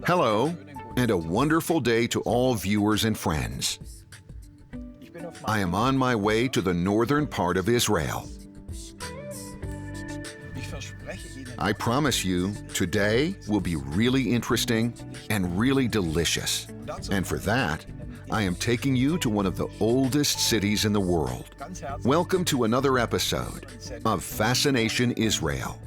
Hello, and a wonderful day to all viewers and friends. I am on my way to the northern part of Israel. I promise you, today will be really interesting and really delicious. And for that, I am taking you to one of the oldest cities in the world. Welcome to another episode of Fascination Israel.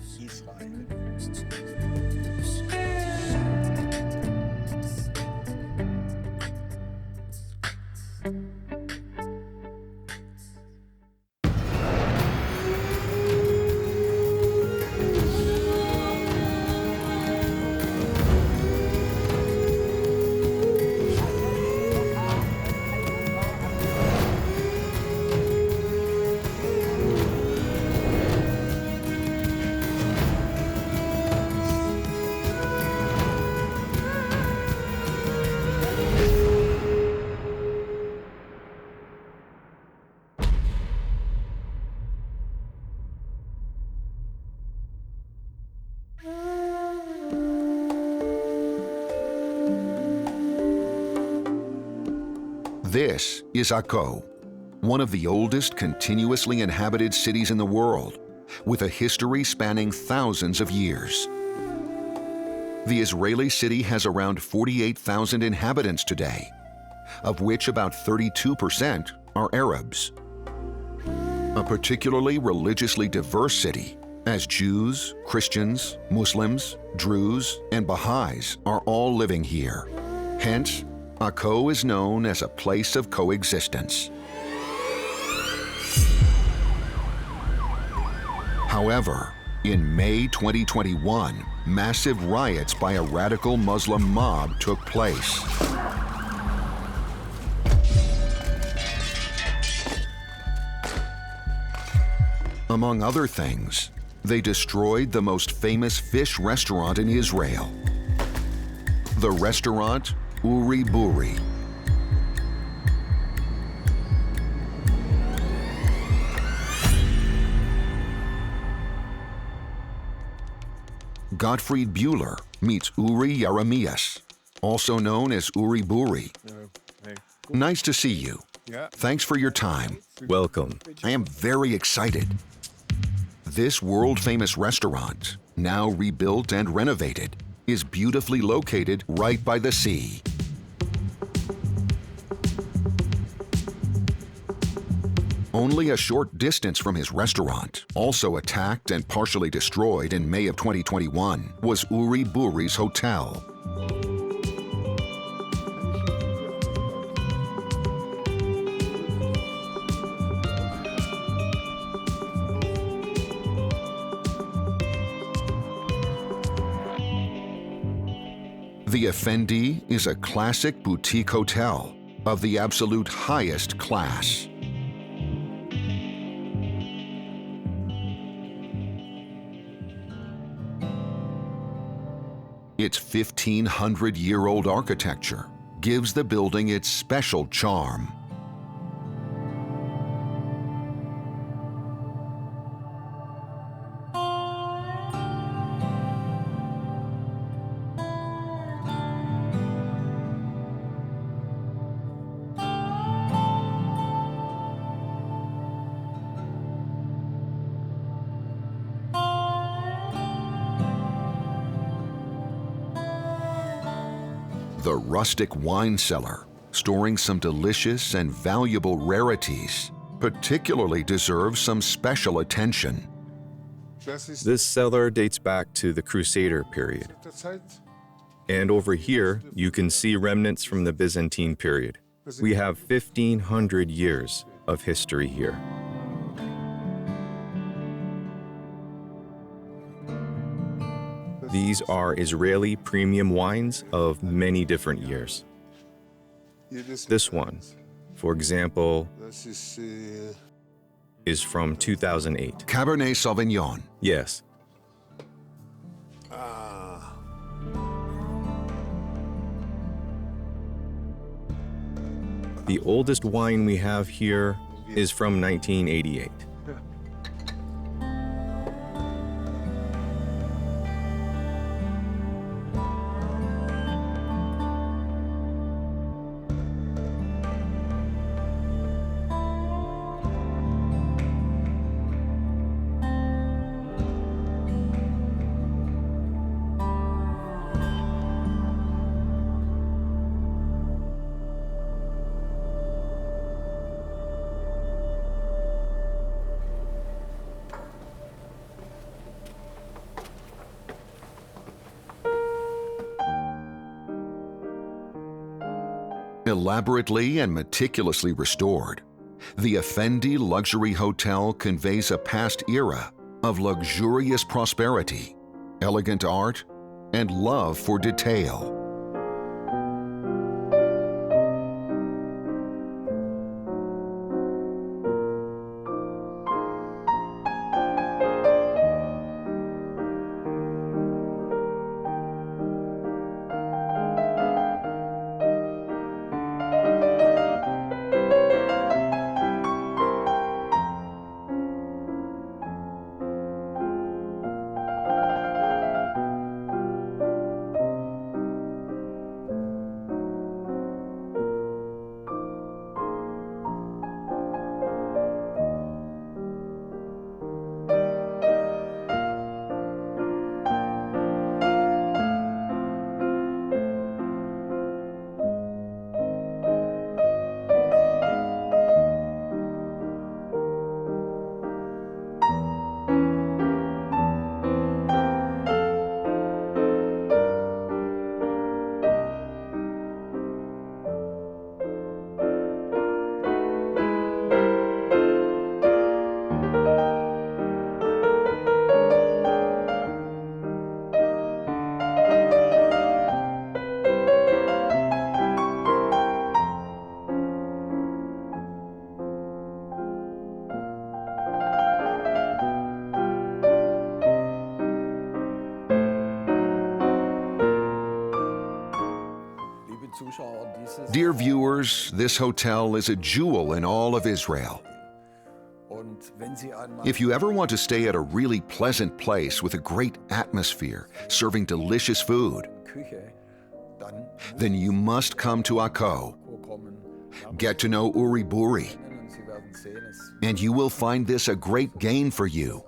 This is Akko, one of the oldest continuously inhabited cities in the world, with a history spanning thousands of years. The Israeli city has around 48,000 inhabitants today, of which about 32% are Arabs. A particularly religiously diverse city, as Jews, Christians, Muslims, Druzes, and Baha'is are all living here. Hence, Akko is known as a place of coexistence. However, in May 2021, massive riots by a radical Muslim mob took place. Among other things, they destroyed the most famous fish restaurant in Israel, the restaurant Uri Buri. Gottfried Bueller meets Uri Jeremias, also known as Uri Buri. Nice to see you. Thanks for your time. Welcome. I am very excited. This world-famous restaurant, now rebuilt and renovated, is beautifully located right by the sea. Only a short distance from his restaurant, also attacked and partially destroyed in May of 2021, was Uri Buri's hotel. The Effendi is a classic boutique hotel of the absolute highest class. Its 1,500-year-old architecture gives the building its special charm. The rustic wine cellar, storing some delicious and valuable rarities, particularly deserves some special attention. This cellar dates back to the Crusader period. And over here, you can see remnants from the Byzantine period. We have 1,500 years of history here. These are Israeli premium wines of many different years. This one, for example, is from 2008. Cabernet Sauvignon. Yes. The oldest wine we have here is from 1988. Elaborately and meticulously restored, the Effendi Luxury Hotel conveys a past era of luxurious prosperity, elegant art, and love for detail. Dear viewers, this hotel is a jewel in all of Israel. If you ever want to stay at a really pleasant place with a great atmosphere, serving delicious food, then you must come to Akko. Get to know Uri Buri, and you will find this a great gain for you.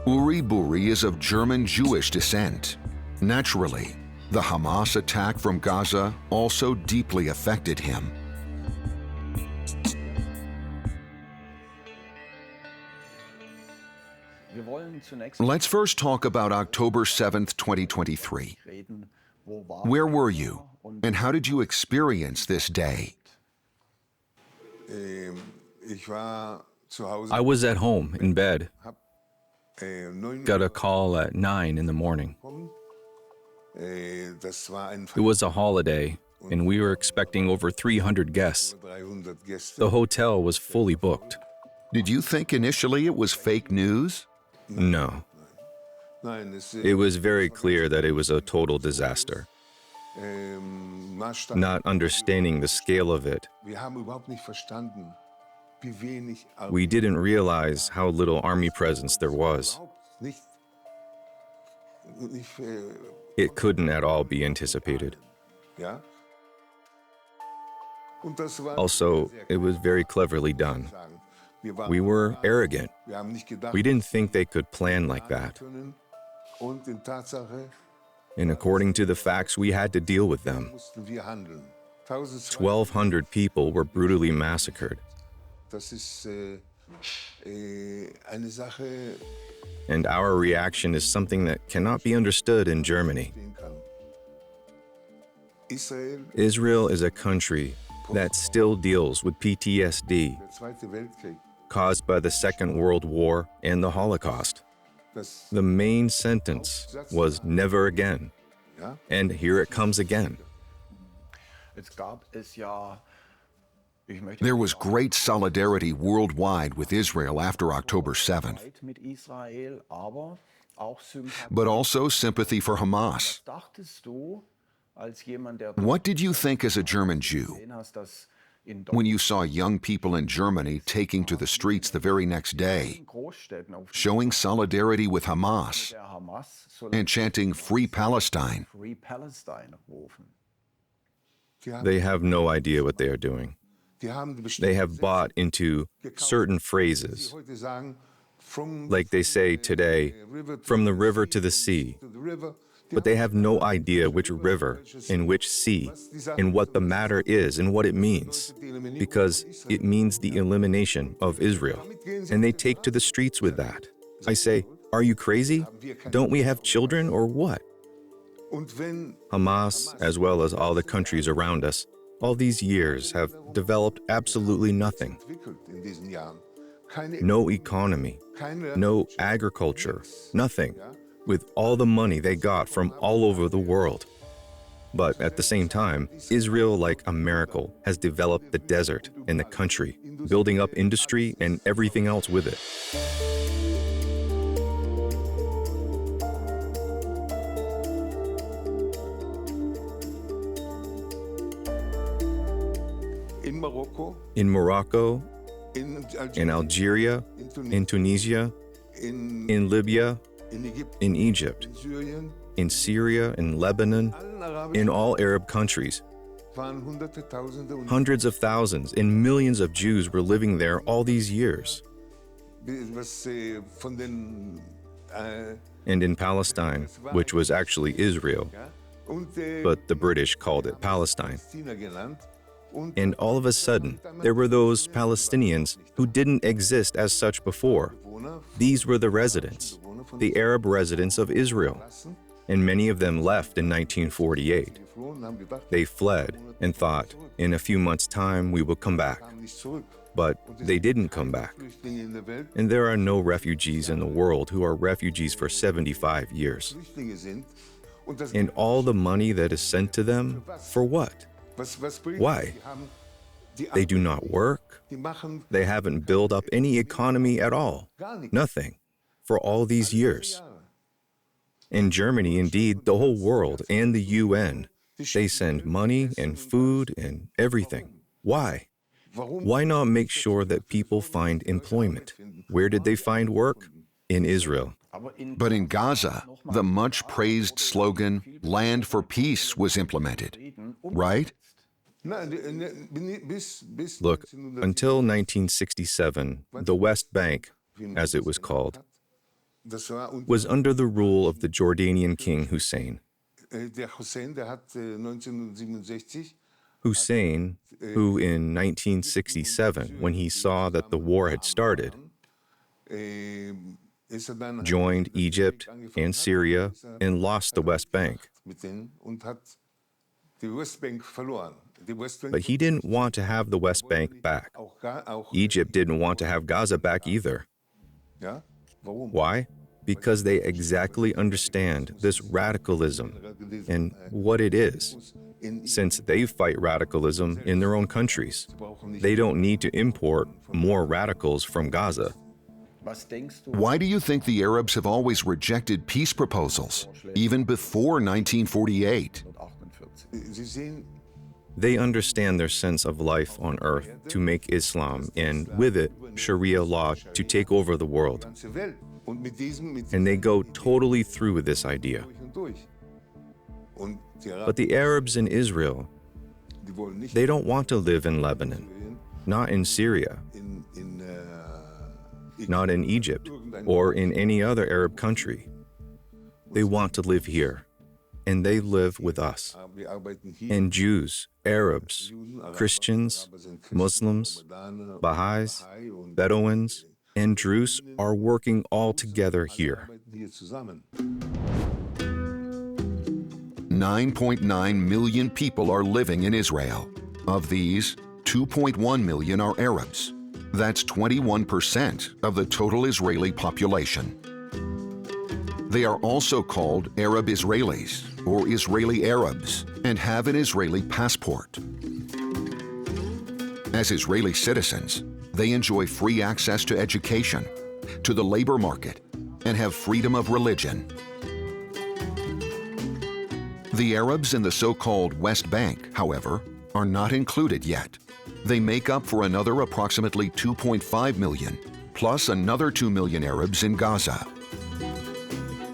Uri Buri is of German Jewish descent. Naturally, the Hamas attack from Gaza also deeply affected him. Let's first talk about October 7th, 2023. Where were you, and how did you experience this day? I was at home in bed. Got a call at 9 in the morning. It was a holiday, and we were expecting over 300 guests. The hotel was fully booked. Did you think initially it was fake news? No. It was very clear that it was a total disaster. Not understanding the scale of it, we didn't realize how little army presence there was. It couldn't at all be anticipated. Also, it was very cleverly done. We were arrogant. We didn't think they could plan like that. And according to the facts, we had to deal with them. 1,200 people were brutally massacred. And our reaction is something that cannot be understood in Germany. Israel is a country that still deals with PTSD caused by the Second World War and the Holocaust. The main sentence was never again. And here it comes again. There was great solidarity worldwide with Israel after October 7th, but also sympathy for Hamas. What did you think as a German Jew when you saw young people in Germany taking to the streets the very next day, showing solidarity with Hamas and chanting "Free Palestine"? They have no idea what they are doing. They have bought into certain phrases, like they say today, from the river to the sea, but they have no idea which river and which sea and what the matter is and what it means, because it means the elimination of Israel, and they take to the streets with that. I say, are you crazy? Don't we have children or what? Hamas, as well as all the countries around us, all these years have developed absolutely nothing. No economy, no agriculture, nothing, with all the money they got from all over the world. But at the same time, Israel, like a miracle, has developed the desert and the country, building up industry and everything else with it. In Morocco, in Algeria, in Tunisia, in Libya, in Egypt, in Syria, in Lebanon, in all Arab countries. Hundreds of thousands and millions of Jews were living there all these years. And in Palestine, which was actually Israel, but the British called it Palestine. And all of a sudden, there were those Palestinians who didn't exist as such before. These were the residents, the Arab residents of Israel. And many of them left in 1948. They fled and thought, in a few months' time, we will come back. But they didn't come back. And there are no refugees in the world who are refugees for 75 years. And all the money that is sent to them, for what? Why? They do not work. They haven't built up any economy at all. Nothing. For all these years. In Germany, indeed, the whole world and the UN, they send money and food and everything. Why? Why not make sure that people find employment? Where did they find work? In Israel. But in Gaza, the much-praised slogan, "Land for Peace," was implemented, right? Look, until 1967, the West Bank, as it was called, was under the rule of the Jordanian king Hussein. Hussein, who in 1967, when he saw that the war had started, joined Egypt and Syria and lost the West Bank. But he didn't want to have the West Bank back. Egypt didn't want to have Gaza back either. Why? Because they exactly understand this radicalism and what it is. Since they fight radicalism in their own countries, they don't need to import more radicals from Gaza. Why do you think the Arabs have always rejected peace proposals, even before 1948? They understand their sense of life on earth to make Islam, and with it, Sharia law to take over the world. And they go totally through with this idea. But the Arabs in Israel, they don't want to live in Lebanon, not in Syria, not in Egypt, or in any other Arab country. They want to live here, and they live with us. And Jews, Arabs, Christians, Muslims, Baha'is, Bedouins, and Druze are working all together here. 9.9 million people are living in Israel. Of these, 2.1 million are Arabs. That's 21% of the total Israeli population. They are also called Arab Israelis or Israeli Arabs and have an Israeli passport. As Israeli citizens, they enjoy free access to education, to the labor market, and have freedom of religion. The Arabs in the so-called West Bank, however, are not included yet. They make up for another approximately 2.5 million, plus another 2 million Arabs in Gaza.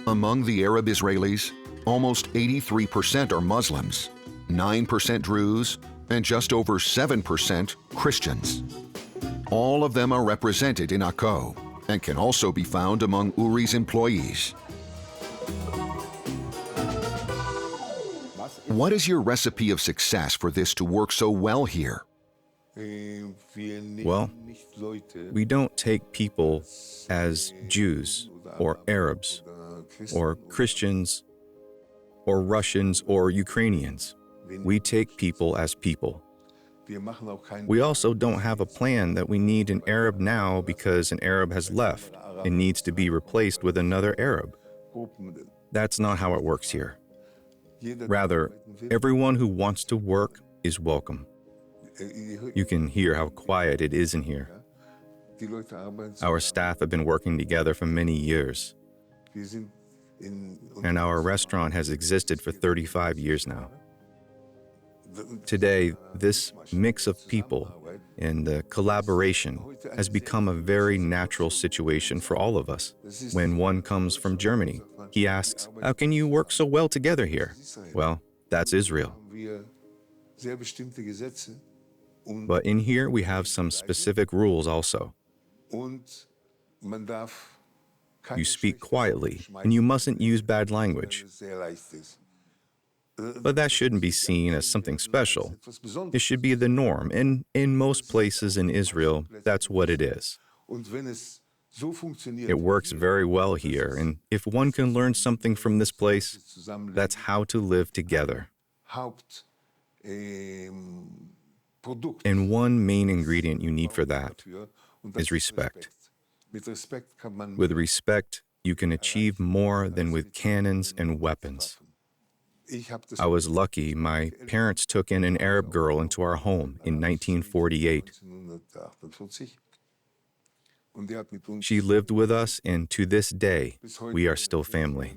Among the Arab Israelis, almost 83% are Muslims, 9% Druze, and just over 7% Christians. All of them are represented in Akko and can also be found among Uri's employees. What is your recipe of success for this to work so well here? Well, we don't take people as Jews or Arabs or Christians or Russians or Ukrainians. We take people as people. We also don't have a plan that we need an Arab now because an Arab has left and needs to be replaced with another Arab. That's not how it works here. Rather, everyone who wants to work is welcome. You can hear how quiet it is in here. Our staff have been working together for many years, and our restaurant has existed for 35 years now. Today, this mix of people and the collaboration has become a very natural situation for all of us. When one comes from Germany, he asks, "How can you work so well together here?" Well, that's Israel. But in here, we have some specific rules also. You speak quietly, and you mustn't use bad language. But that shouldn't be seen as something special. It should be the norm, and in most places in Israel, that's what it is. It works very well here, and if one can learn something from this place, that's how to live together. And one main ingredient you need for that is respect. With respect, you can achieve more than with cannons and weapons. I was lucky. My parents took in an Arab girl into our home in 1948. She lived with us, and to this day, we are still family.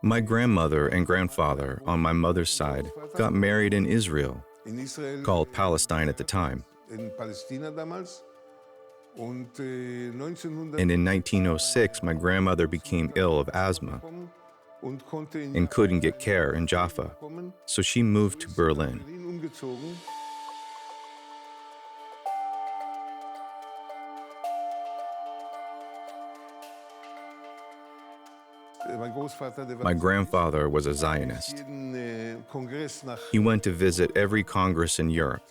My grandmother and grandfather on my mother's side got married in Israel, called Palestine at the time. And in 1906, my grandmother became ill of asthma and couldn't get care in Jaffa, so she moved to Berlin. My grandfather was a Zionist. He went to visit every Congress in Europe.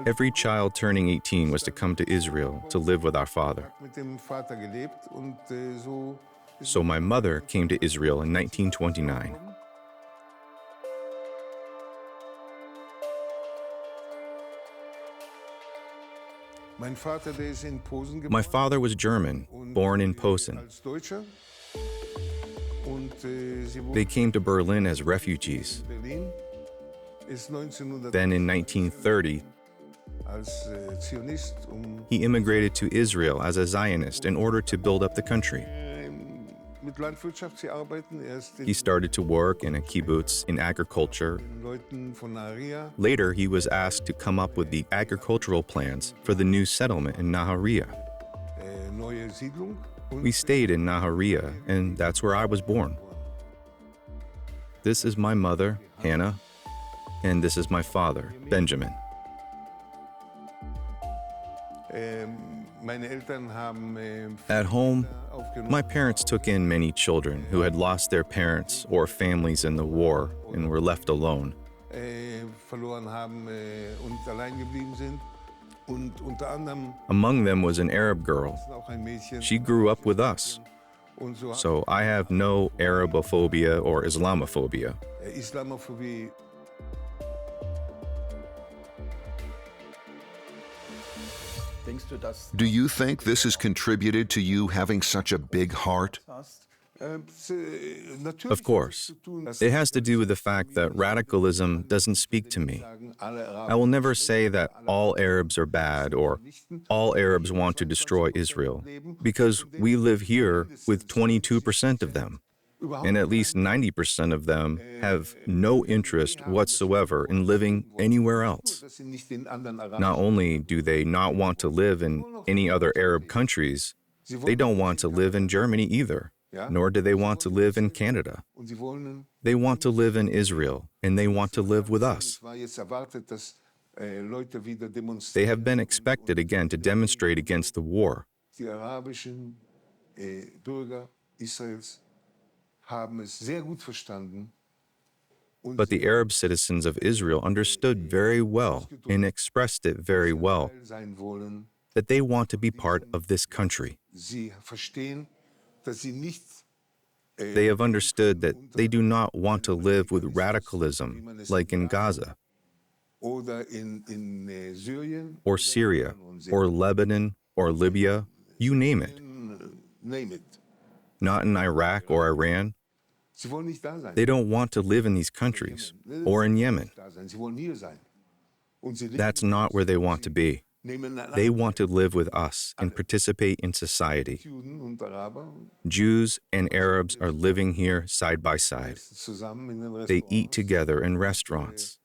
Every child turning 18 was to come to Israel to live with our father. So my mother came to Israel in 1929. My father was German, born in Posen. They came to Berlin as refugees. Then in 1930, he immigrated to Israel as a Zionist in order to build up the country. He started to work in a kibbutz in agriculture. Later, he was asked to come up with the agricultural plans for the new settlement in Nahariya. We stayed in Nahariya, and that's where I was born. This is my mother, Hannah, and this is my father, Benjamin. At home, my parents took in many children who had lost their parents or families in the war and were left alone. Among them was an Arab girl. She grew up with us. So I have no Arabophobia or Islamophobia. Do you think this has contributed to you having such a big heart? Of course. It has to do with the fact that radicalism doesn't speak to me. I will never say that all Arabs are bad or all Arabs want to destroy Israel, because we live here with 22% of them, and at least 90% of them have no interest whatsoever in living anywhere else. Not only do they not want to live in any other Arab countries, they don't want to live in Germany either, nor do they want to live in Canada. They want to live in Israel, and they want to live with us. They have been expected again to demonstrate against the war. But the Arab citizens of Israel understood very well and expressed it very well that they want to be part of this country. They have understood that they do not want to live with radicalism like in Gaza, or Syria, or Lebanon, or Libya, you name it. Not in Iraq or Iran. They don't want to live in these countries, or in Yemen. That's not where they want to be. They want to live with us and participate in society. Jews and Arabs are living here side by side. They eat together in restaurants,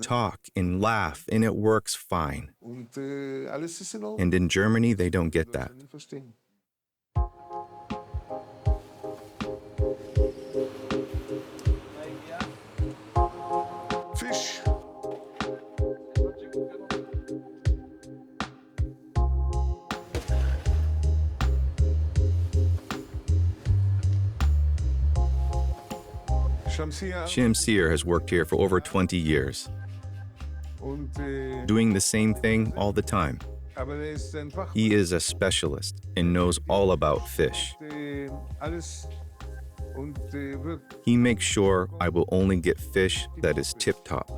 talk and laugh, and it works fine. And in Germany, they don't get that. Fish. Shamsir has worked here for over 20 years, doing the same thing all the time. He is a specialist and knows all about fish. He makes sure I will only get fish that is tip-top.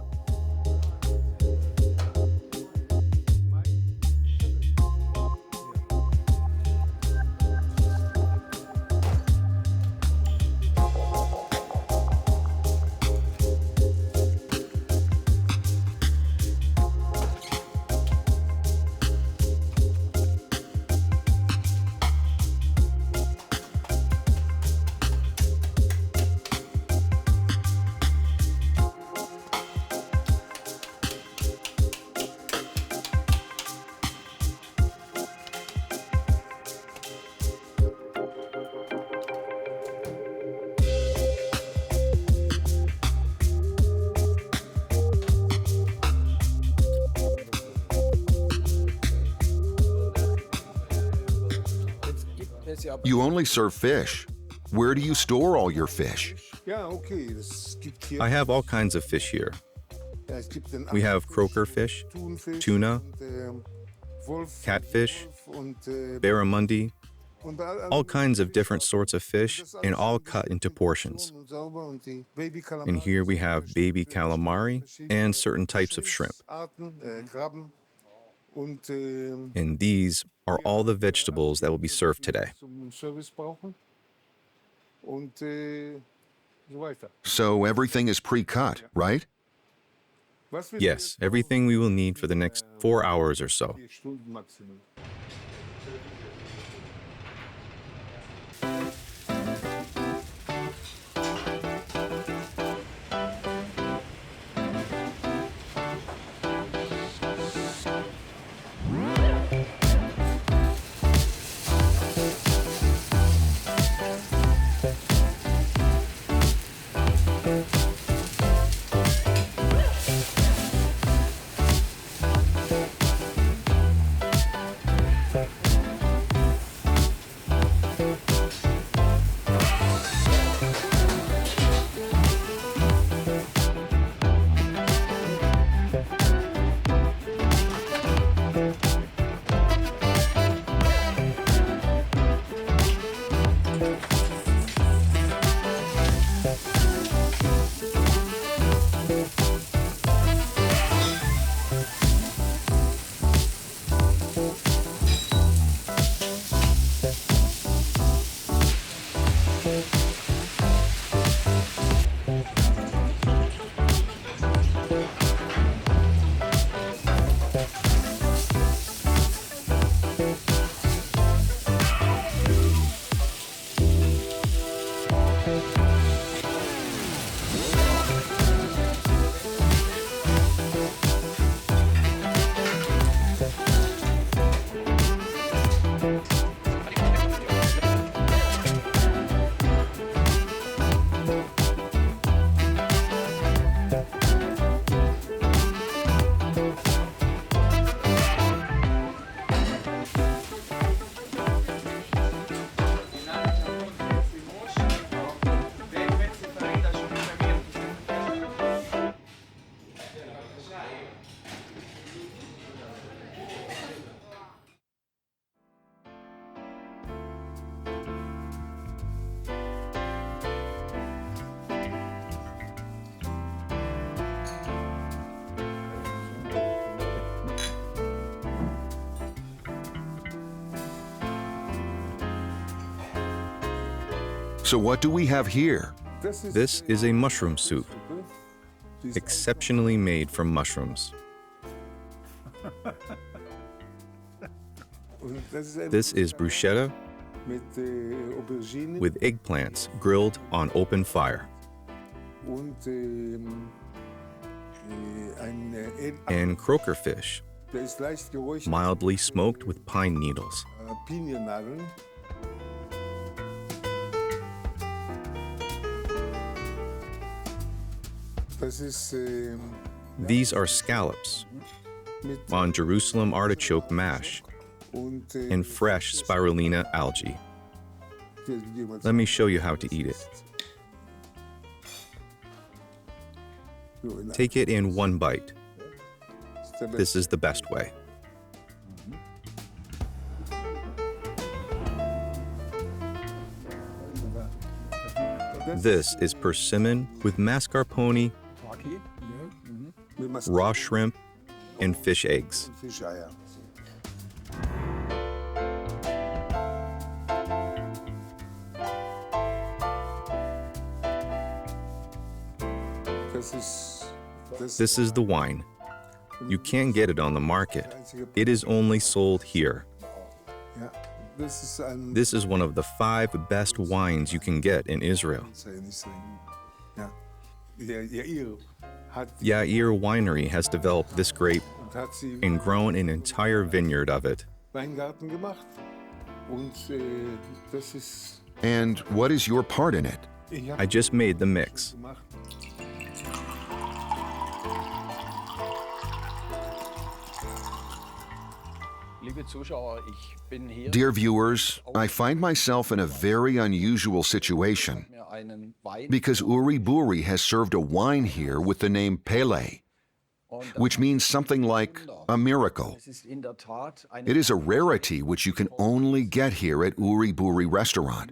You only serve fish. Where do you store all your fish? I have all kinds of fish here. We have croaker fish, tuna, catfish, barramundi, all kinds of different sorts of fish, and all cut into portions. And here we have baby calamari and certain types of shrimp. And these are all the vegetables that will be served today. So everything is pre-cut, right? Yes, everything we will need for the next 4 hours or so. So what do we have here? This is a mushroom soup, exceptionally made from mushrooms. This is bruschetta with eggplants grilled on open fire. And croaker fish, mildly smoked with pine needles. These are scallops on Jerusalem artichoke mash and fresh spirulina algae. Let me show you how to eat it. Take it in one bite. This is the best way. This is persimmon with mascarpone, raw shrimp, and fish eggs. This is the wine. You can't get it on the market. It is only sold here. This is one of the 5 best wines you can get in Israel. Yair Winery has developed this grape and grown an entire vineyard of it. And what is your part in it? I just made the mix. Dear viewers, I find myself in a very unusual situation because Uri Buri has served a wine here with the name Pele, which means something like a miracle. It is a rarity which you can only get here at Uri Buri restaurant.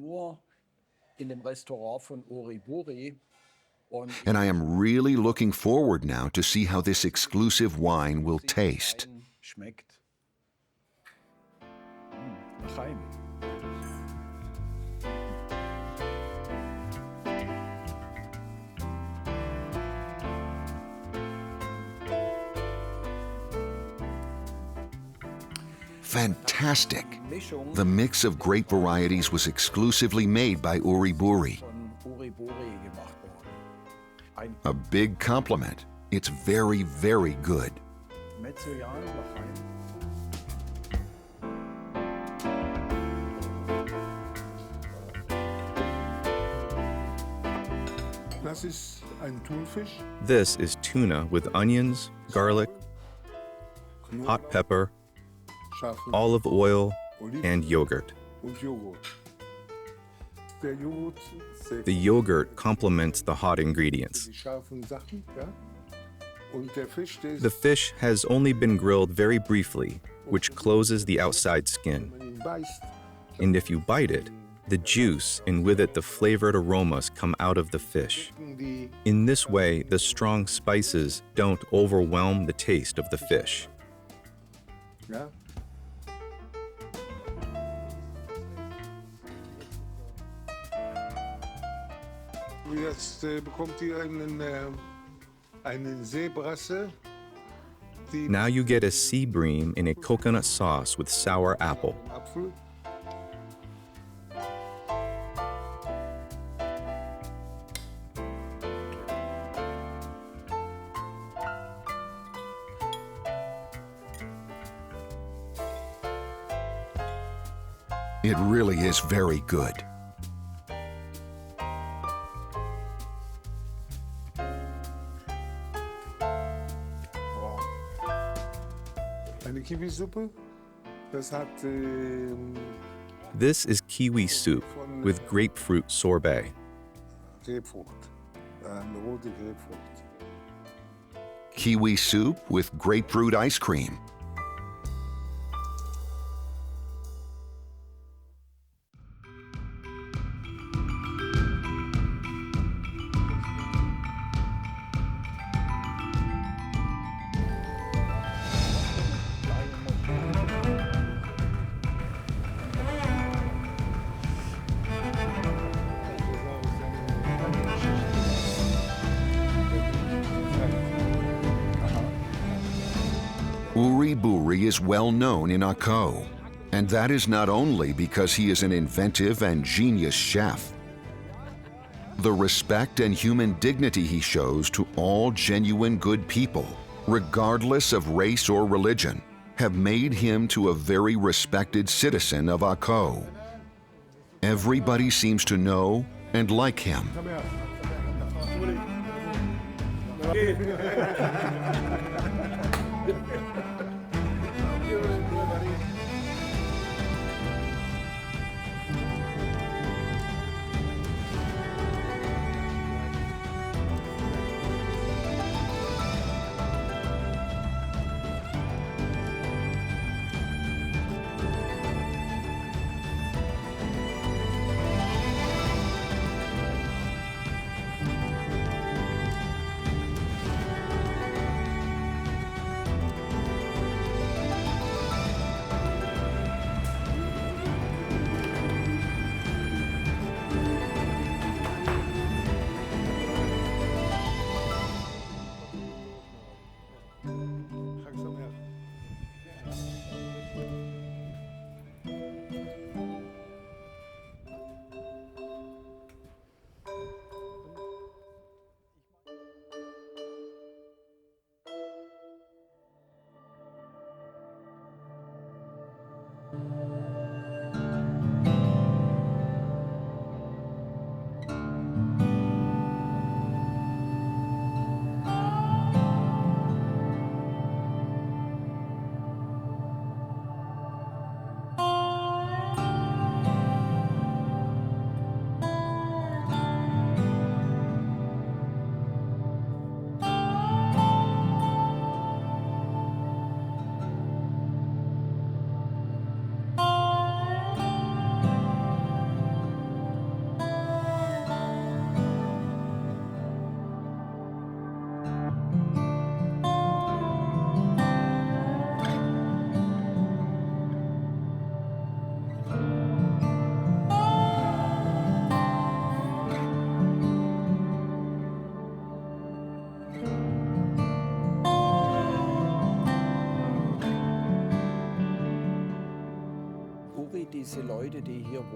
And I am really looking forward now to see how this exclusive wine will taste. Fantastic! The mix of grape varieties was exclusively made by Uri Buri. A big compliment. It's very, very good. This is tuna with onions, garlic, hot pepper, olive oil, and yogurt. The yogurt complements the hot ingredients. The fish has only been grilled very briefly, which closes the outside skin. And if you bite it, the juice and with it the flavored aromas come out of the fish. In this way, the strong spices don't overwhelm the taste of the fish. Now you get a sea bream in a coconut sauce with sour apple. It really is very good. This is kiwi soup with grapefruit sorbet. Kiwi soup with grapefruit ice cream. Uri Buri is well known in Akko, and that is not only because he is an inventive and genius chef. The respect and human dignity he shows to all genuine good people, regardless of race or religion, have made him to a very respected citizen of Akko. Everybody seems to know and like him.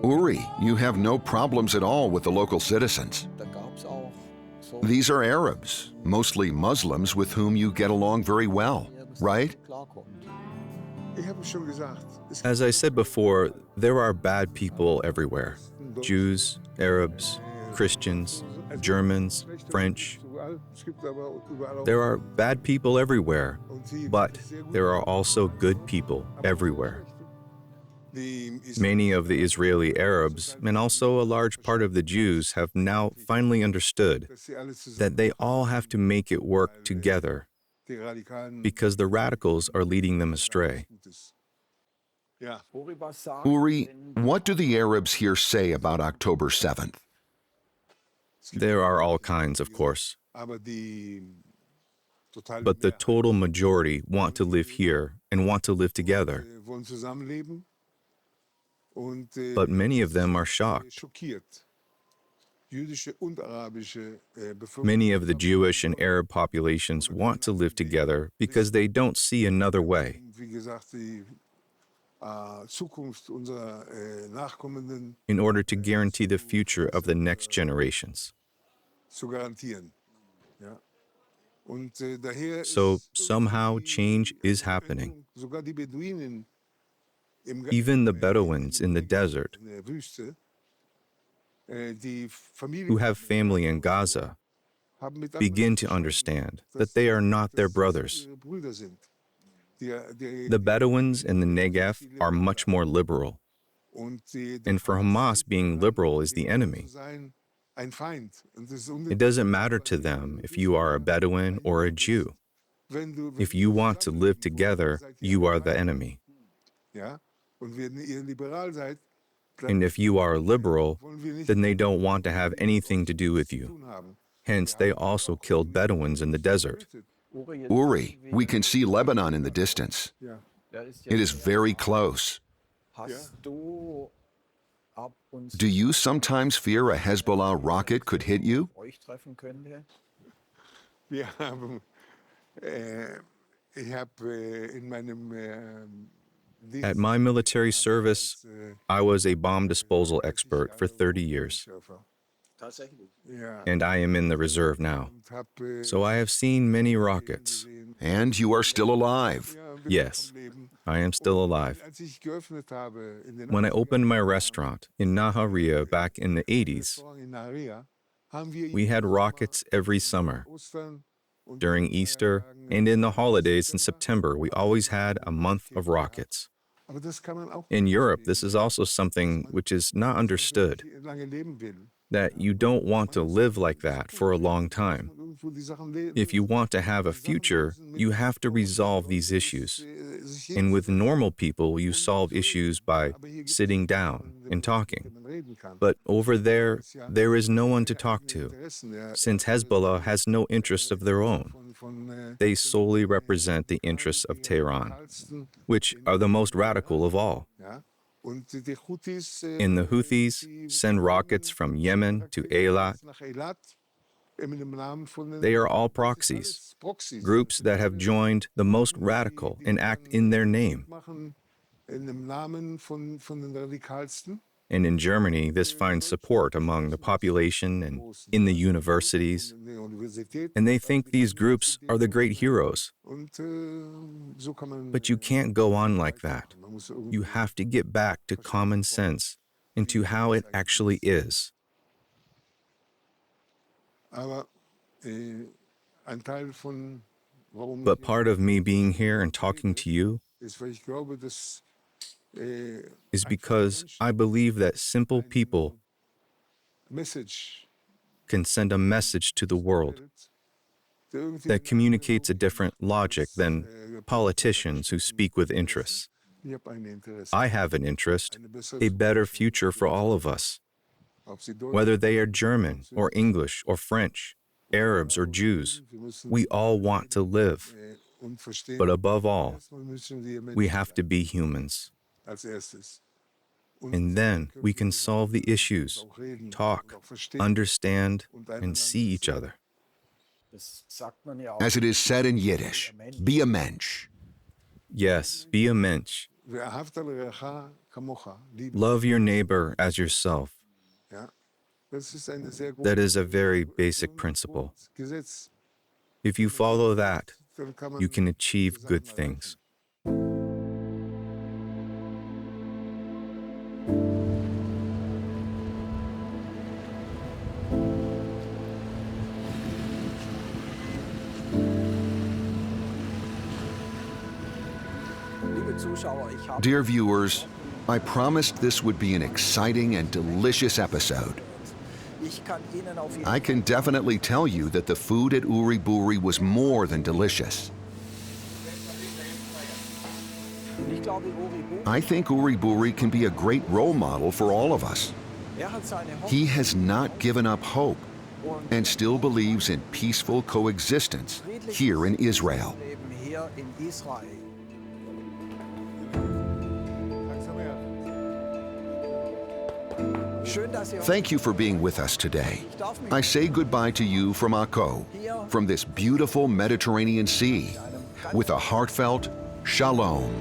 Uri, you have no problems at all with the local citizens. These are Arabs, mostly Muslims with whom you get along very well, right? As I said before, there are bad people everywhere. Jews, Arabs, Christians, Germans, French. There are bad people everywhere, but there are also good people everywhere. Many of the Israeli Arabs, and also a large part of the Jews, have now finally understood that they all have to make it work together because the radicals are leading them astray. Uri, what do the Arabs here say about October 7th? There are all kinds, of course. But the total majority want to live here and want to live together. But many of them are shocked. Many of the Jewish and Arab populations want to live together because they don't see another way. In order to guarantee the future of the next generations. So somehow change is happening. Even the Bedouins in the desert, who have family in Gaza, begin to understand that they are not their brothers. The Bedouins in the Negev are much more liberal, and for Hamas, being liberal is the enemy. It doesn't matter to them if you are a Bedouin or a Jew. If you want to live together, you are the enemy. And if you are liberal, then they don't want to have anything to do with you. Hence, they also killed Bedouins in the desert. Uri, we can see Lebanon in the distance. It is very close. Do you sometimes fear a Hezbollah rocket could hit you? At my military service, I was a bomb disposal expert for 30 years, and I am in the reserve now. So I have seen many rockets. And you are still alive. Yes, I am still alive. When I opened my restaurant in Naharia back in the 80s, we had rockets every summer. During Easter and in the holidays in September, we always had a month of rockets. In Europe, this is also something which is not understood, that you don't want to live like that for a long time. If you want to have a future, you have to resolve these issues. And with normal people, you solve issues by sitting down and talking. But over there, there is no one to talk to, since Hezbollah has no interests of their own. They solely represent the interests of Tehran, which are the most radical of all. And the Houthis send rockets from Yemen to Eilat. They are all proxies, groups that have joined the most radical and act in their name. And in Germany, this finds support among the population and in the universities. And they think these groups are the great heroes. But you can't go on like that. You have to get back to common sense and to how it actually is. But part of me being here and talking to you is because I believe that simple people can send a message to the world that communicates a different logic than politicians who speak with interests. I have an interest, a better future for all of us. Whether they are German or English or French, Arabs or Jews, we all want to live. But above all, we have to be humans. And then we can solve the issues, talk, understand, and see each other. As it is said in Yiddish, be a mensch. Yes, be a mensch. Love your neighbor as yourself. That is a very basic principle. If you follow that, you can achieve good things. Dear viewers, I promised this would be an exciting and delicious episode. I can definitely tell you that the food at Uri Buri was more than delicious. I think Uri Buri can be a great role model for all of us. He has not given up hope and still believes in peaceful coexistence here in Israel. Thank you for being with us today. I say goodbye to you from Akko, from this beautiful Mediterranean Sea, with a heartfelt Shalom.